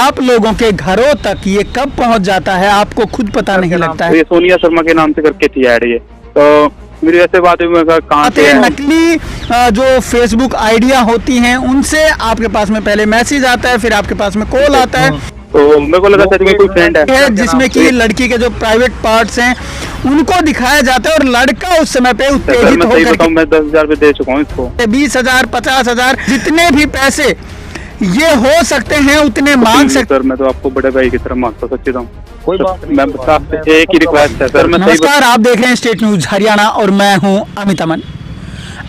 आप लोगों के घरों तक ये कब पहुंच जाता है आपको खुद पता नहीं लगता है। ये सोनिया शर्मा के नाम से करके थी ऐड ये, तो मेरी ऐसे बात हुई, मैं कहा कहाँ से है? नकली जो फेसबुक आइडिया होती हैं उनसे आपके पास में पहले मैसेज आता है, फिर आपके पास में कॉल आता है, तो मेरे को लगा सच में कोई फ्रेंड है जिसमें कि लड़की के जो प्राइवेट पार्ट्स हैं उनको दिखाया जाता है और लड़का उस समय पे उत्तेजित होकर मैं 10,000 रुपए दे चुका हूँ इसको। 20,000 50,000 जितने भी पैसे ये हो सकते हैं उतने मांग सकते। सर मैं तो आपको बड़े भाई की तरह मानता हूँ, सच्ची हूँ। कोई बात नहीं, मैं एक ही रिक्वेस्ट है सर। मैं नमस्कार, आप देख रहे हैं स्टेट न्यूज हरियाणा और मैं हूं अमित अमन।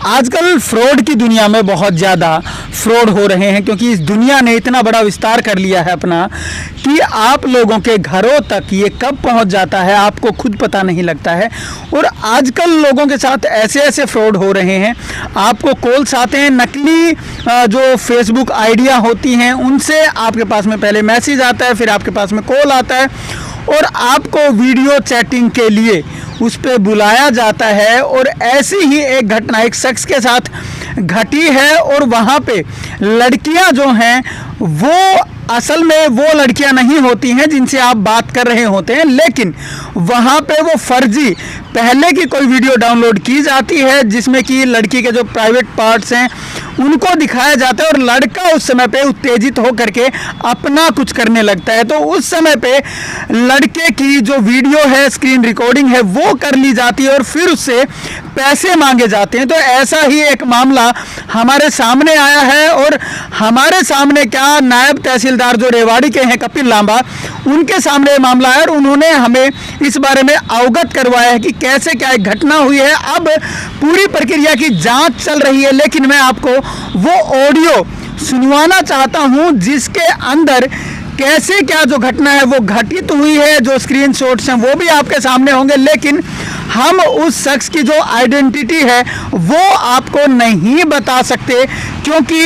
आजकल फ्रॉड की दुनिया में बहुत ज़्यादा फ्रॉड हो रहे हैं क्योंकि इस दुनिया ने इतना बड़ा विस्तार कर लिया है अपना कि आप लोगों के घरों तक ये कब पहुंच जाता है आपको खुद पता नहीं लगता है। और आजकल लोगों के साथ ऐसे ऐसे फ्रॉड हो रहे हैं, आपको कॉल्स आते हैं, नकली जो फेसबुक आइडिया होती हैं उनसे आपके पास में पहले मैसेज आता है, फिर आपके पास में कॉल आता है और आपको वीडियो चैटिंग के लिए उस पर बुलाया जाता है। और ऐसी ही एक घटना एक शख्स के साथ घटी है और वहाँ पे लड़कियाँ जो हैं वो असल में वो लड़कियां नहीं होती हैं जिनसे आप बात कर रहे होते हैं, लेकिन वहाँ पे वो फर्जी पहले की कोई वीडियो डाउनलोड की जाती है जिसमें कि लड़की के जो प्राइवेट पार्ट्स हैं उनको दिखाया जाता है और लड़का उस समय पे उत्तेजित होकर के अपना कुछ करने लगता है। तो उस समय पे लड़के की जो वीडियो है, स्क्रीन रिकॉर्डिंग है, वो कर ली जाती है और फिर उससे पैसे मांगे जाते हैं। तो ऐसा ही एक मामला हमारे सामने आया है और हमारे सामने क्या नायब तहसीलदार जो रेवाड़ी के हैं कपिल लांबा, उनके सामने ये मामला है और उन्होंने हमें इस बारे में अवगत करवाया है कि कैसे क्या एक घटना हुई है। अब पूरी प्रक्रिया की जांच चल रही है, लेकिन मैं आपको वो ऑडियो सुनवाना चाहता हूं जिसके अंदर कैसे क्या जो घटना है वो घटित हुई है। जो स्क्रीनशॉट्स हैं वो भी आपके सामने होंगे, लेकिन हम उस शख्स की जो आइडेंटिटी है वो आपको नहीं बता सकते क्योंकि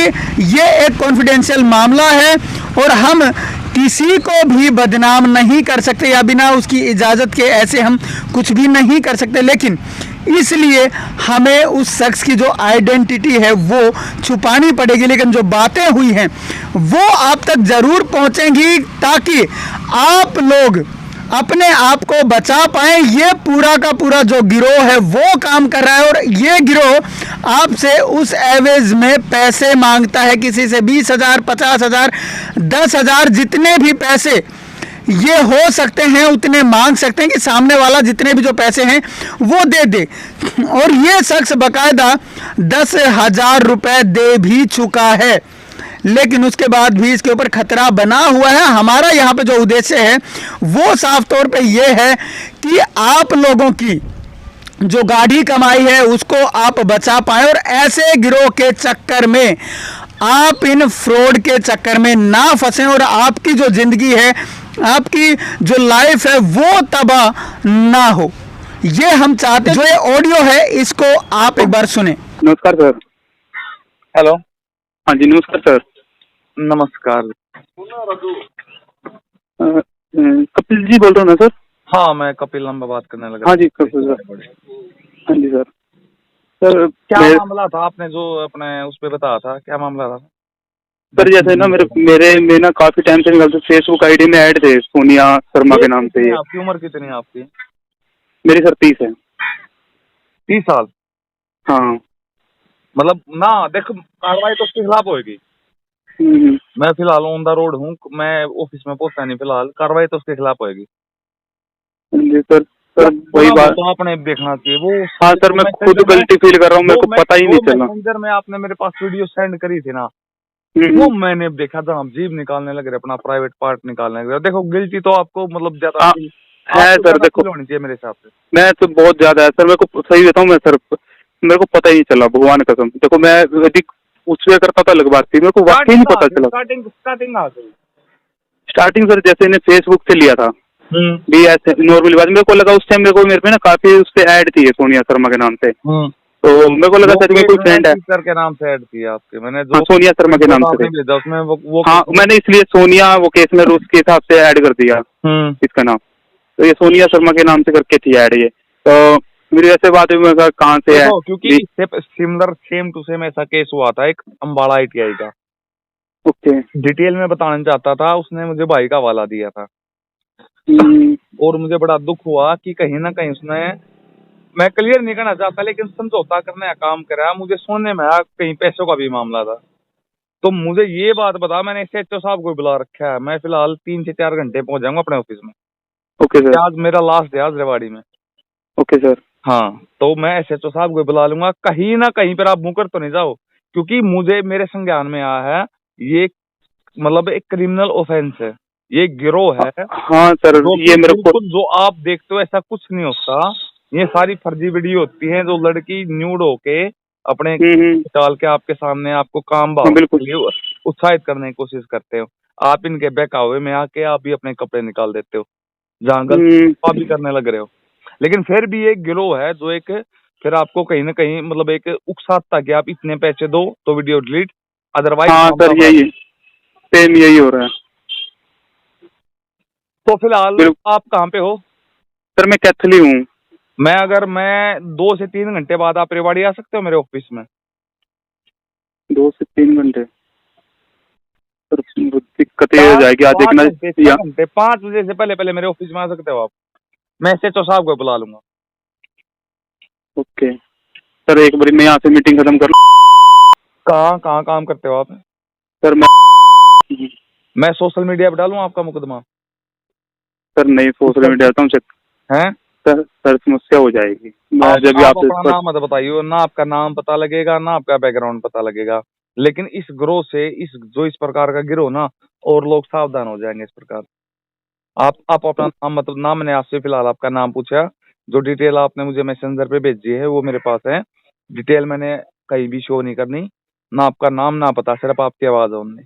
ये एक कॉन्फिडेंशियल मामला है और हम किसी को भी बदनाम नहीं कर सकते या बिना उसकी इजाज़त के ऐसे हम कुछ भी नहीं कर सकते। लेकिन इसलिए हमें उस शख्स की जो आइडेंटिटी है वो छुपानी पड़ेगी, लेकिन जो बातें हुई हैं वो आप तक ज़रूर पहुंचेंगी ताकि आप लोग अपने आप को बचा पाएं। ये पूरा का पूरा जो गिरोह है वो काम कर रहा है और ये गिरोह आपसे उस एवज में पैसे मांगता है, किसी से 20,000 50,000 10,000 जितने भी पैसे ये हो सकते हैं उतने मांग सकते हैं कि सामने वाला जितने भी जो पैसे हैं वो दे दे। और ये शख्स बकायदा 10,000 रुपए दे भी चुका है, लेकिन उसके बाद भी इसके ऊपर खतरा बना हुआ है। हमारा यहाँ पे जो उद्देश्य है वो साफ तौर पे ये है कि आप लोगों की जो गाढ़ी कमाई है उसको आप बचा पाएं और ऐसे गिरोह के चक्कर में आप इन फ्रॉड के चक्कर में ना फंसें और आपकी जो जिंदगी है, आपकी जो लाइफ है वो तबाह ना हो। ये हम चाहते हैं। जो ये ऑडियो है इसको आप एक बार सुने। नमस्कार सर। हेलो। हाँ जी नमस्कार सर। नमस्कार। कपिल जी बोल रहे हो ना सर? हाँ, मैं कपिल लांबा बात करने लगा। हाँ जी कपिल सर। हाँ जी सर। सर क्या मामला था, आपने जो अपने उस पे बताया था, क्या मामला था? सर जैसे ना मेरे में ना काफी टाइम से निकलते फेसबुक आईडी में ऐड थे सोनिया शर्मा के नाम से। आपकी उम्र कितनी है आपकी? मेरी सर 30 है। 30 साल? हाँ। मतलब ना देख, कार्रवाई तो उसके खिलाफ होगी। मैं फिलहाल ऑन द रोड हूँ, मैं ऑफिस में पहुंचा नहीं फिलहाल, कार्रवाई तो उसके खिलाफ होगी। सर सर वही बात तो आपने देखना चाहिए वो। हाँ सर मैं खुद गलती फील कर रहा हूँ, मेरे को पता ही नहीं चला। मैसेंजर में आपने मेरे पास वीडियो सेंड करी थी ना, वो मैंने देखा था, हम जीभ निकालने लगे, अपना प्राइवेट पार्ट निकालने लगे। देखो गिल्टी तो आपको मतलब ज्यादा है सर, देखो होनी चाहिए मेरे हिसाब से। मैं तो बहुत ज्यादा है सर, मेरे को सही बताऊँ मैं सर, मेरे को पता ही नहीं चला भगवान कसम। देखो मैं यदि उससे करता था अलग बात थी, मेरे को वाकई नहीं पता चला। स्टार्टिंग सर जैसे इन्हें फेसबुक से लिया था भी ऐसे नॉर्मल बात, मेरे को लगा उस टाइम मेरे पे ना काफी उस पे ऐड थी सोनिया शर्मा के नाम से, तो मेरे को लगा सच में कोई फ्रेंड है। सर के नाम से ऐड थी आपके? मैंने जो सोनिया शर्मा के नाम से उसमें वो हाँ मैंने इसलिए सोनिया वो केस में उसके हिसाब से ऐड कर दिया इसका नाम, तो ये सोनिया शर्मा के नाम से करके थी ऐड ये। तो मेरी ऐसे बात हुई, मैं कहा कहाँ से है, क्योंकि सिमिलर सेम टू सेम ऐसा केस हुआ था एक अम्बाड़ा ITI का, ओके। डिटेल में बताना चाहता था, उसने मुझे भाई का हवाला दिया था। और मुझे बड़ा दुख हुआ कि कहीं ना कहीं उसने, मैं क्लियर नहीं करना चाहता लेकिन समझौता करने का काम करा। मुझे सुनने में आया कहीं पैसों का भी मामला था। तो मुझे ये बात बता, मैंने SHO साहब को बुला रखा है, मैं फिलहाल 3 से 4 घंटे पहुंच जाऊंगा अपने ऑफिस में। Okay sir. आज मेरा लास्ट है आज रेवाड़ी में। Okay sir. हाँ, तो मैं SHO साहब को बुला लूंगा। कहीं ना कहीं पर आप मुकर तो नहीं जाओ, क्योंकि मुझे मेरे संज्ञान में आया है ये मतलब एक क्रिमिनल ऑफेंस है, ये गिरोह है। हाँ सर, जो ये मेरे को बिल्कुल जो आप देखते हो ऐसा कुछ नहीं होता। ये सारी फर्जी वीडियो होती हैं जो लड़की न्यूड होके अपने डाल के आपके सामने आपको काम हाँ, भाव बिल्कुल। के लिए उत्साहित करने की कोशिश करते हो। आप इनके बहकावे में आके आप भी अपने कपड़े निकाल देते हो, जहाँ गलत आप भी करने लग रहे हो। लेकिन फिर भी एक गिरोह है जो एक फिर आपको कहीं ना कहीं मतलब एक उकसाता कि आप इतने पैसे दो तो वीडियो डिलीट, अदरवाइज। हाँ सर, यही सेम यही हो रहा है। तो फिलहाल आप कहाँ पे हो? सर मैं कैथली हूँ। मैं 2 से 3 घंटे बाद आप रेवाड़ी आ सकते हो मेरे ऑफिस में। 2 से 3 घंटे सर, दिक्कत ये हो जाएगी। आज देखना 5 बजे से पहले पहले मेरे ऑफिस में आ सकते हो आप। मैं SHO साहब को बुला लूंगा। ओके सर, एक बार मैं यहाँ से मीटिंग खत्म कर लूँ। कहाँ काम करते हो आप? सर मैं सोशल मीडिया पे डालूं आपका मुकदमा? सर नहीं, सोशल मीडिया डालता हूँ हैं? सर समस्या हो जाएगी। मैं जब भी आप आपसे अपना नाम मत बताइए, ना आपका नाम पता लगेगा ना आपका बैकग्राउंड पता लगेगा। लेकिन इस गिरोह से इस प्रकार का गिरोह ना, और लोग सावधान हो जाएंगे इस प्रकार। आप अपना नाम मतलब नाम, मैंने आपसे फिलहाल आपका नाम पूछा। जो डिटेल आपने मुझे मैसेंजर पे भेजी है वो मेरे पास है। डिटेल मैंने कहीं भी शो नहीं करनी, ना आपका नाम ना पता, सिर्फ आपकी आवाज है।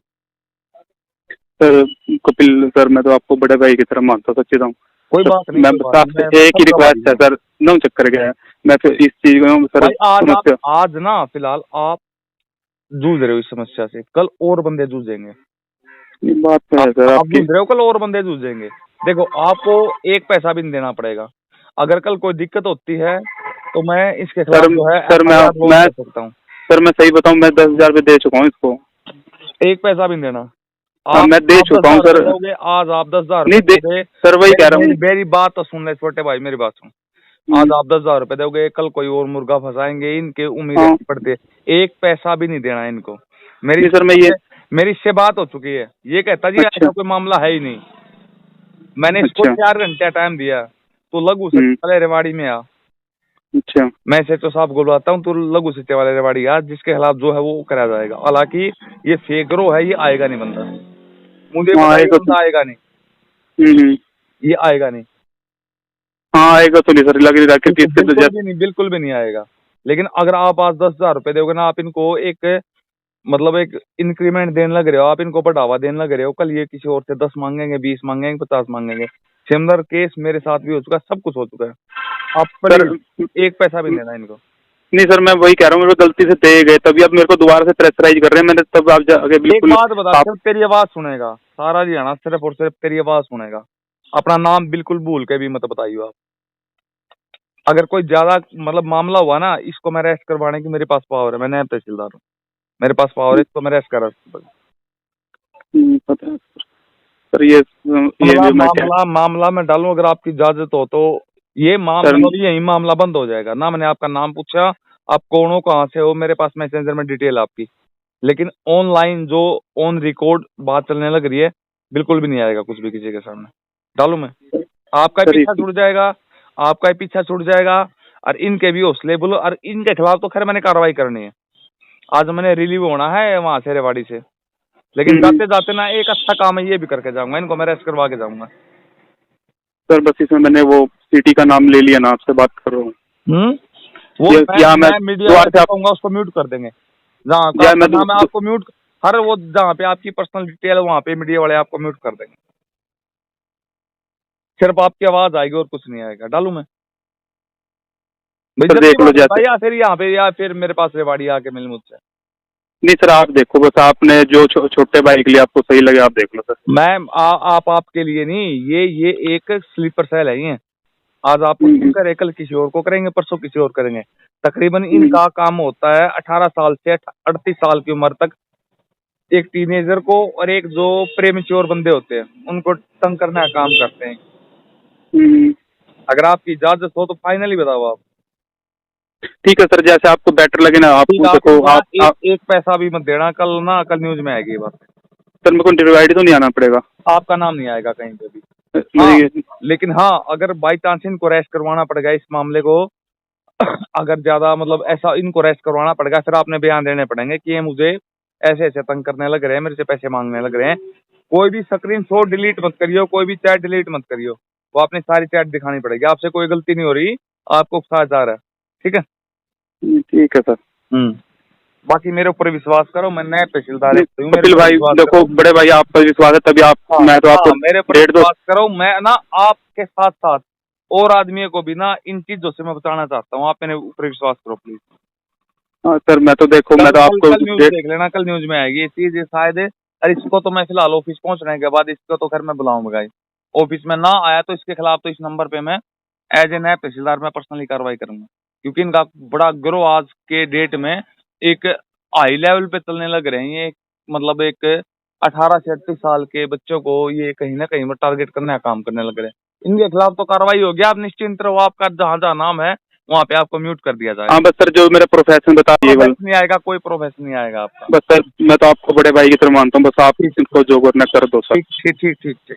सर कपिल सर, मैं तो आपको बड़े भाई की तरह मानता हूँ, सच्ची बताऊं। कोई बात नहीं, मैं कोई बात आपसे नहीं, एक ही रिक्वेस्ट है सर, 9 चक्कर गया है। मैं फिर इस चीज को सर समस्या। आज ना फिलहाल आप जूझ रहे हो इस समस्या से, कल और बंदे जूझेंगे। बात तो है सर आप आपकी। जूझ रहे हो, कल और बंदे जूझेंगे। देखो, आपको 1 पैसा भी नहीं देना पड़ेगा। अगर कल कोई दिक्कत होती है तो मैं इसके खिलाफ जो है सर मैं कर सकता हूँ। सर मैं सही बताऊं, मैं 10,000 रुपये दे चुका हूँ इसको। 1 पैसा भी नहीं देना। मैं दे चुका हूँ सर। आज आप 10,000 नहीं दे सर, वही कह रहा हूँ। मेरी बात तो सुन ले छोटे भाई, मेरी बात सुन। आज आप 10,000 रुपए दोगे, कल कोई और मुर्गा फंसाएंगे, इनके उम्मीद पड़ती है। 1 पैसा भी नहीं देना इनको। मेरी इससे बात हो चुकी है। ये कहता जी ऐसा कोई मामला है ही नहीं। मैंने इसको 4 घंटे टाइम दिया, तो लघु सचिव वाले रेवाड़ी में आ। अच्छा, मैं SHO साहब को बुलाता हूँ, तो लघु सचिव वाले रेवाड़ी आ, जिसके खिलाफ जो है वो करा जाएगा। हालांकि ये फेक रो है, ये आएगा नहीं बंदा, मुझे पता है बंदा आएगा नहीं। ये आएगा नहीं। हाँ आएगा तो नहीं सर, लग रहा है बिल्कुल भी नहीं आएगा। लेकिन अगर आप आज 10,000 रुपए दोगे ना, आप इनको एक मतलब एक इंक्रीमेंट देने लग रहे हो, आप इनको बढ़ावा देने लग रहे हो। कल ये किसी और से 10 मांगेंगे, 20 मांगेंगे, 50 मांगेंगे। सिमिलर केस मेरे साथ भी हो चुका है, सब कुछ हो चुका है। आप पर 1 पैसा भी देना इनको। नहीं सर, मैं वही कह रहा हूँ, मेरे को गलती से दे गए, तभी अब मेरे को दोबारा से प्रेशराइज कर रहे हैं। मैंने तब आप जाके बिल्कुल। एक बात बता, सिर्फ तेरी आवाज सुनेगा सारा हरियाणा, सिर्फ और सिर्फ तेरी आवाज सुनेगा। अपना नाम बिल्कुल भूल के भी मत बताइए आप। अगर कोई ज्यादा मतलब मामला हुआ ना, इसको मैं अरेस्ट करवाने की मेरे पास पावर है। मैं नायब तहसीलदार हूँ, मेरे पास पावर है, इसको मैं अरेस्ट करा सकता हूँ। पता है सर, ये मामला मैं डालूं अगर आपकी इजाजत हो तो। ये मामला यही मामला बंद हो जाएगा ना। मैंने आपका नाम पूछा, आप कौन हो, कहाँ से हो, मेरे पास मैसेंजर में डिटेल आपकी। लेकिन ऑनलाइन जो ऑन रिकॉर्ड बात चलने लग रही है, बिल्कुल भी नहीं आएगा कुछ भी किसी के सामने। डालू मैं, आपका पीछा छूट जाएगा, आपका पीछा छूट जाएगा। और इनके भी हौसले बुलो, और इनके खिलाफ तो खैर मैंने कार्रवाई करनी है। आज मैंने रिलीव होना है वहां से रेवाड़ी से, लेकिन जाते जाते ना एक अच्छा काम है ये भी करके जाऊंगा, इनको मैं अरेस्ट करवा के जाऊंगा। सर बस इसमें मैंने वो सिटी का नाम ले लिया ना, आपसे बात कर रहा हूँ। वो मैं मीडिया कहूंगा उसको म्यूट कर देंगे। जहाँ मैं आपको म्यूट, हर वो जहाँ पे आपकी पर्सनल डिटेल है वहाँ पे मीडिया वाले आपको म्यूट कर देंगे। सिर्फ आपकी आवाज आएगी और कुछ नहीं आएगा। डालू मैं देख लो या फिर यहाँ पे, या फिर मेरे पास रेवाड़ी आके मिल मुझसे। नहीं सर, आप देखो बस, आपने जो छोटे भाई के लिए आपको सही लगे आप देख लो सर। मैम आपके लिए नहीं, ये एक स्लीपर सेल है। ये आज आपको करे, कल किसी और को करेंगे, परसों किसी और करेंगे। तकरीबन इनका काम होता है 18 साल से 38 साल की उम्र तक एक टीनेजर को और एक जो प्रेमेच्योर बंदे होते हैं उनको तंग करने का काम करते हैं। हम्म, अगर आपकी इजाजत हो तो फाइनली बताओ आप। ठीक है सर, जैसे आपको बेटर लगे ना आप ठीक, देखो एक पैसा भी मत देना, कल न्यूज में आएगी ये बात। सर मेरे को इंटरव्यू आईडी तो नहीं आना पड़ेगा? आपका नाम नहीं आएगा कहीं पे भी। मुझे- लेकिन हाँ, अगर बाई चांस इनको अरेस्ट करवाना पड़ेगा इस मामले को, अगर ज्यादा मतलब ऐसा इनको अरेस्ट करवाना पड़ेगा, फिर आपने बयान देने पड़ेंगे कि ये मुझे ऐसे ऐसे तंग करने लग रहे हैं, मेरे से पैसे मांगने लग रहे हैं। कोई भी स्क्रीनशॉट डिलीट मत करियो, कोई भी चैट डिलीट मत करियो, वो अपनी सारी चैट दिखानी पड़ेगी। आपसे कोई गलती नहीं हो रही, आपको उकसाया जा रहा है। ठीक है? ठीक है सर। बाकी मेरे ऊपर विश्वास करो, मैं नया तहसीलदार हूँ। कपिल भाई देखो, बड़े भाई आप पर विश्वास है तभी आप, मैं तो आपको मेरे ऊपर विश्वास करो। मैं ना आपके साथ साथ और आदमियों को भी ना इन चीजों से मैं बचाना चाहता हूँ। आप मेरे ऊपर विश्वास करो प्लीज। हाँ सर, मैं तो देखो मैं तो आपको कल न्यूज देख लेना, कल न्यूज में आएगी ये चीज शायद। अरे इसको तो मैं फिलहाल ऑफिस पहुंचने के बाद इसको तो खैर मैं बुलाऊंगा ही। ऑफिस में ना आया तो इसके खिलाफ तो इस नंबर पे मैं एज ए नायब तहसीलदार में पर्सनली कार्रवाई करूंगा, क्योंकि इनका बड़ा गिरोह आज के डेट में एक हाई लेवल पे चलने लग रहे हैं। ये मतलब एक 18 से 38 साल के बच्चों को ये कहीं ना कहीं टारगेट करने का काम करने लग रहे हैं। इनके खिलाफ तो कार्रवाई होगी, आप निश्चिंत रहो। आपका जहाँ जहाँ नाम है वहाँ पे आपको म्यूट कर दिया जाएगा। हाँ बस सर, जो मेरा प्रोफेशन बताइए नहीं आएगा, कोई प्रोफेशन नहीं आएगा आपका। बस सर, मैं तो आपको बड़े भाई की तरह मानता हूँ, बस आप इसको जो करना कर दो सर। ठीक ठीक ठीक ठीक ठीक।